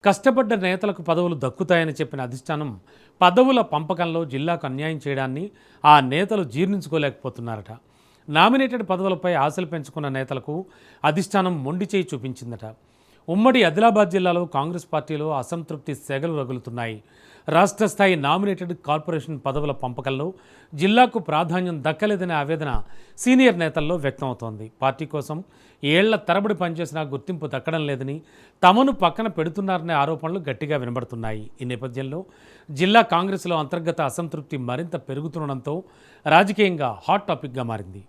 కష్టపడ్డ నేతలకు పదవులు దక్కుతాయని చెప్పిన అధిష్టానం పదవుల పంపకంలో జిల్లాకు అన్యాయం చేయడాన్ని ఆ నేతలు జీర్ణించుకోలేకపోతున్నారట. నామినేటెడ్ పదవులపై ఆశలు పెంచుకున్న నేతలకు అధిష్టానం మొండి చేయి చూపించిందట. ఉమ్మడి ఆదిలాబాద్ జిల్లాలో కాంగ్రెస్ పార్టీలో అసంతృప్తి సెగలు రగులుతున్నాయి. రాష్ట్ర స్థాయి నామినేటెడ్ కార్పొరేషన్ పదవుల పంపకంలో జిల్లాకు ప్రాధాన్యం దక్కలేదనే ఆవేదన సీనియర్ నేతల్లో వ్యక్తమవుతోంది. పార్టీ కోసం ఏళ్ల తరబడి పనిచేసినా గుర్తింపు దక్కడం లేదని, తమను పక్కన పెడుతున్నారనే ఆరోపణలు గట్టిగా వినబడుతున్నాయి. ఈ నేపథ్యంలో జిల్లా కాంగ్రెస్లో అంతర్గత అసంతృప్తి మరింత పెరుగుతుండడంతో రాజకీయంగా హాట్ టాపిక్గా మారింది.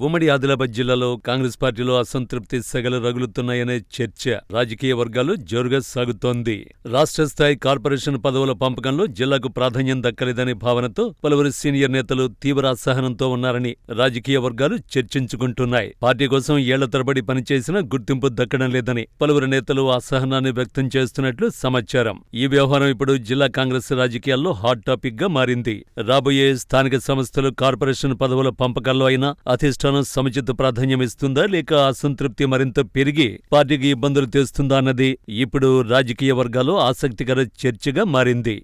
ఉమ్మడి ఆదిలాబాద్ జిల్లాలో కాంగ్రెస్ పార్టీలో అసంతృప్తి సెగలు రగులుతున్నాయనే చర్చ రాజకీయ వర్గాలు జోరుగా సాగుతోంది. రాష్ట్ర స్థాయి కార్పొరేషన్ పదవుల పంపకంలో జిల్లాకు ప్రాధాన్యం దక్కలేదనే భావనతో పలువురు సీనియర్ నేతలు తీవ్ర అసహనంతో ఉన్నారని రాజకీయ వర్గాలు చర్చించుకుంటున్నాయి. పార్టీ కోసం ఏళ్ల తరబడి పనిచేసినా గుర్తింపు దక్కడం లేదని పలువురు నేతలు అసహనాన్ని వ్యక్తం చేస్తున్నట్లు సమాచారం. ఈ వ్యవహారం ఇప్పుడు జిల్లా కాంగ్రెస్ రాజకీయాల్లో హాట్ టాపిక్ గా మారింది. రాబోయే స్థానిక సంస్థలు కార్పొరేషన్ పదవుల పంపకాల్లో అయినా అధిష్టానం సముచిత ప్రాధాన్యం ఇస్తుందా, లేక అసంతృప్తి మరింత పెరిగి పార్టీకి ఇబ్బందులు తెస్తుందా అన్నది ఇప్పుడు రాజకీయ వర్గాల్లో ఆసక్తికర చర్చగా మారింది.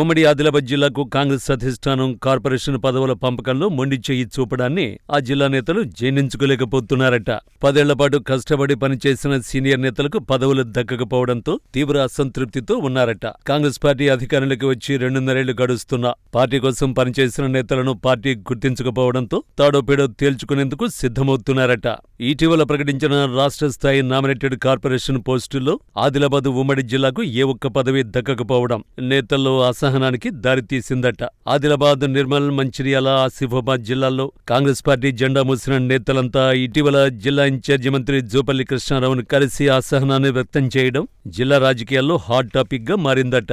ఉమ్మడి ఆదిలాబాద్ జిల్లాకు కాంగ్రెస్ అధిష్టానం కార్పొరేషన్ పదవుల పంపకంలో మొండి చెయ్యి చూపడాన్ని ఆ జిల్లా నేతలు జీర్ణించుకోలేకపోతున్నారట. 10 ఏళ్లపాటు కష్టపడి పనిచేసిన సీనియర్ నేతలకు పదవులు దక్కకపోవడంతో తీవ్ర అసంతృప్తితో ఉన్నారట. కాంగ్రెస్ పార్టీ అధికారంలోకి వచ్చి 2.5 ఏళ్లు గడుస్తున్నా పార్టీ కోసం పనిచేసిన నేతలను పార్టీ గుర్తించకపోవడంతో తాడోపేడో తేల్చుకునేందుకు సిద్ధమవుతున్నారట. ఇటీవల ప్రకటించిన రాష్ట్ర స్థాయి నామినేటెడ్ కార్పొరేషన్ పోస్టుల్లో ఆదిలాబాద్ ఉమ్మడి జిల్లాకు ఏ ఒక్క పదవి దక్కకపోవడం నేతల్లో అసహనానికి దారితీసిందట. ఆదిలాబాద్, నిర్మల్, మంచిర్యాల, ఆసిఫాబాద్ జిల్లాల్లో కాంగ్రెస్ పార్టీ జెండా మూసిన నేతలంతా ఇటీవల జిల్లా ఇన్ఛార్జి మంత్రి జూపల్లి కృష్ణారావును కలిసి అసహనాన్ని వ్యక్తం చేయడం జిల్లా రాజకీయాల్లో హాట్ టాపిక్ గా మారిందట.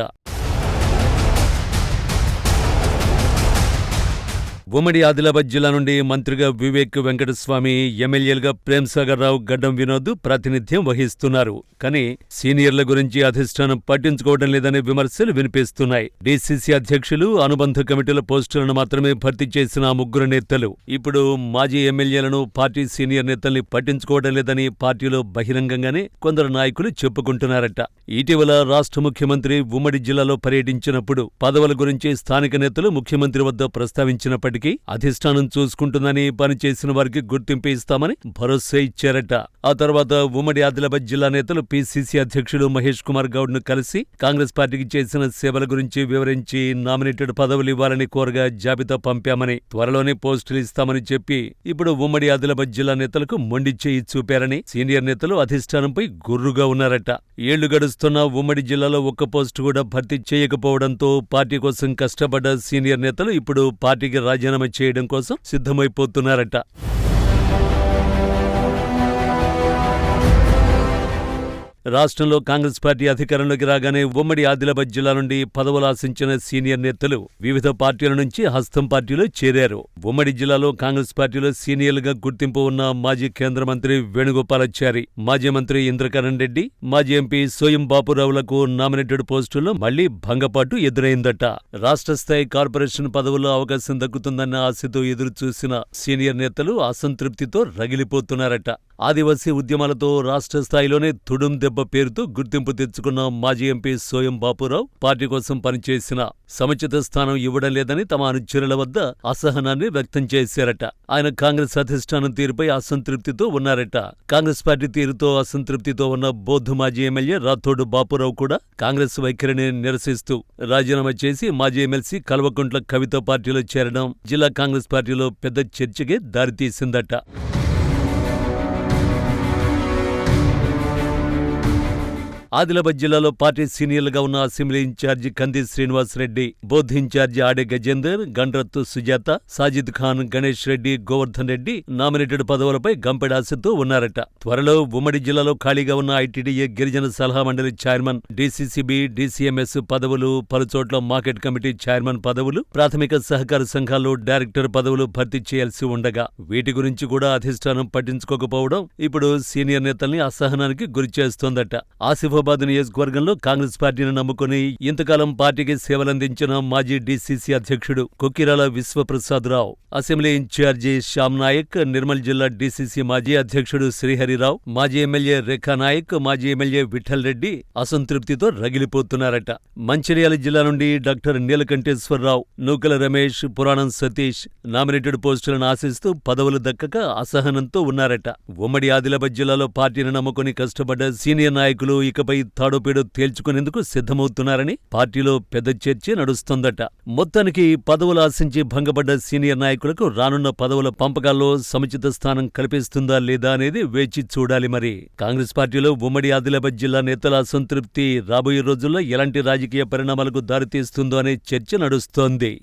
ఉమ్మడి ఆదిలాబాద్ జిల్లా నుండి మంత్రిగా వివేక్ వెంకటస్వామి, ఎమ్మెల్యేలుగా ప్రేమ్సాగర్ రావు, గడ్డం వినోద్ ప్రాతినిధ్యం వహిస్తున్నారు. కానీ సీనియర్ల గురించి అధిష్టానం పట్టించుకోవడం లేదనే విమర్శలు వినిపిస్తున్నాయి. డీసీసీ అధ్యక్షులు, అనుబంధ కమిటీల పోస్టులను మాత్రమే భర్తీ చేసిన ఆ ముగ్గురు నేతలు ఇప్పుడు మాజీ ఎమ్మెల్యేలను, పార్టీ సీనియర్ నేతల్ని పట్టించుకోవడం లేదని పార్టీలో బహిరంగంగానే కొందరు నాయకులు చెప్పుకుంటున్నారట. ఇటీవల రాష్ట్ర ముఖ్యమంత్రి ఉమ్మడి జిల్లాలో పర్యటించినప్పుడు పదవుల గురించి స్థానిక నేతలు ముఖ్యమంత్రి వద్ద ప్రస్తావించినప్పటికీ అధిష్టానం చూసుకుంటుందని, పనిచేసిన వారికి గుర్తింపు ఇస్తామని భరోసా ఇచ్చారట. ఆ తర్వాత ఉమ్మడి ఆదిలాబాద్ జిల్లా నేతలు పీసీసీ అధ్యక్షుడు మహేష్ కుమార్ గౌడ్ ను కలిసి కాంగ్రెస్ పార్టీకి చేసిన సేవల గురించి వివరించి నామినేటెడ్ పదవులు ఇవ్వాలని కోరగా జాబితా పంపామని, త్వరలోనే పోస్టులు ఇస్తామని చెప్పి ఇప్పుడు ఉమ్మడి ఆదిలాబాద్ జిల్లా నేతలకు మొండి చేయి చూపారని సీనియర్ నేతలు అధిష్టానంపై గుర్రుగా ఉన్నారట. ఏళ్లు గడుస్తున్న ఉమ్మడి జిల్లాలో ఒక్క పోస్టు కూడా భర్తీ చేయకపోవడంతో పార్టీ కోసం కష్టపడ్డ సీనియర్ నేతలు ఇప్పుడు పార్టీకి రాజీనామా చేయడం కోసం సిద్ధమైపోతున్నారట. రాష్ట్రంలో కాంగ్రెస్ పార్టీ అధికారంలోకి రాగానే ఉమ్మడి ఆదిలాబాద్ జిల్లా నుండి పదవులు ఆశించిన సీనియర్ నేతలు వివిధ పార్టీల నుంచి హస్తం పార్టీలో చేరారు. ఉమ్మడి జిల్లాలో కాంగ్రెస్ పార్టీలో సీనియర్లుగా గుర్తింపు ఉన్న మాజీ కేంద్ర మంత్రి వేణుగోపాలాచారి, మాజీ మంత్రి ఇంద్రకరణ్ రెడ్డి, మాజీ ఎంపీ సోయం బాపురావులకు నామినేటెడ్ పోస్టుల్లో మళ్లీ భంగపాటు ఎదురైందట. రాష్ట్ర స్థాయి కార్పొరేషన్ పదవుల్లో అవకాశం దక్కుతుందన్న ఆశతో ఎదురుచూసిన సీనియర్ నేతలు అసంతృప్తితో రగిలిపోతున్నారట. ఆదివాసీ ఉద్యమాలతో రాష్ట్ర స్థాయిలోనే తుడుం దెబ్బ పేరుతో గుర్తింపు తెచ్చుకున్న మాజీ ఎంపీ సోయం బాపురావు పార్టీ కోసం పనిచేసిన సముచిత స్థానం ఇవ్వడం లేదని తమ అనుచరుల వద్ద అసహనాన్ని వ్యక్తం చేశారట. ఆయన కాంగ్రెస్ అధిష్టానం తీరుపై అసంతృప్తితో ఉన్నారట. కాంగ్రెస్ పార్టీ తీరుతో అసంతృప్తితో ఉన్న బౌద్ధ మాజీ ఎమ్మెల్యే రాథోడ్ బాపురావు కూడా కాంగ్రెస్ వైఖరిని నిరసిస్తూ రాజీనామా చేసి మాజీ ఎమ్మెల్సీ కల్వకుంట్ల కవిత పార్టీలో చేరడం జిల్లా కాంగ్రెస్ పార్టీలో పెద్ద చర్చకే దారితీసిందట. ఆదిలాబాద్ జిల్లాలో పార్టీ సీనియర్లుగా ఉన్న అసెంబ్లీ ఇన్ఛార్జి కంది శ్రీనివాసరెడ్డి, బోధ్ ఇన్ఛార్జి ఆడే గజేందర్, గండ్రత్తు సుజాత, సాజిద్ ఖాన్, గణేష్ రెడ్డి, గోవర్ధన్ రెడ్డి నామినేటెడ్ పదవులపై గంపెడాశతో ఉన్నారట. త్వరలో ఉమ్మడి జిల్లాలో ఖాళీగా ఉన్న ఐటీడీఏ గిరిజన సలహా మండలి చైర్మన్, డీసీసీబీ, డీసీఎంఎస్ పదవులు, పలుచోట్ల మార్కెట్ కమిటీ చైర్మన్ పదవులు, ప్రాథమిక సహకార సంఘాల్లో డైరెక్టర్ పదవులు భర్తీ చేయాల్సి ఉండగా వీటి గురించి కూడా అధిష్టానం పట్టించుకోకపోవడం ఇప్పుడు సీనియర్ నేతల్ని అసహనానికి గురిచేస్తోందట. ఆసిఫాబాద్ హుజూరాబాద్ నియోజకవర్గంలో కాంగ్రెస్ పార్టీని నమ్ముకుని ఇంతకాలం పార్టీకి సేవలందించిన మాజీ డీసీసీ అధ్యక్షుడు కొక్కిరాల విశ్వప్రసాదరావు, అసెంబ్లీ ఇన్ఛార్జి శ్యామ్ నాయక్, నిర్మల్ జిల్లా డీసీసీ మాజీ అధ్యక్షుడు శ్రీహరిరావు, మాజీ ఎమ్మెల్యే రేఖా నాయక్, మాజీ ఎమ్మెల్యే విఠల్ రెడ్డి అసంతృప్తితో రగిలిపోతున్నారట. మంచిర్యాల జిల్లా నుండి డాక్టర్ నీలకంఠేశ్వరరావు, నూకల రమేష్, పురాణం సతీష్ నామినేటెడ్ పోస్టులను ఆశిస్తూ పదవులు దక్కక అసహనంతో ఉన్నారట. ఉమ్మడి ఆదిలాబాద్ జిల్లాలో పార్టీని నమ్ముకుని కష్టపడ్డ సీనియర్ నాయకులు ఇకపై తాడోపేడో తేల్చుకునేందుకు సిద్ధమవుతున్నారని పార్టీలో పెద్ద చర్చ నడుస్తోందట. మొత్తానికి పదవులు ఆశించి భంగపడ్డ సీనియర్ నాయకులకు రానున్న పదవుల పంపకాల్లో సముచిత స్థానం కల్పిస్తుందా లేదా అనేది వేచి చూడాలి. మరి కాంగ్రెస్ పార్టీలో ఉమ్మడి ఆదిలాబాద్ జిల్లా నేతల అసంతృప్తి రాబోయే రోజుల్లో ఎలాంటి రాజకీయ పరిణామాలకు దారితీస్తుందో అనే చర్చ నడుస్తోంది.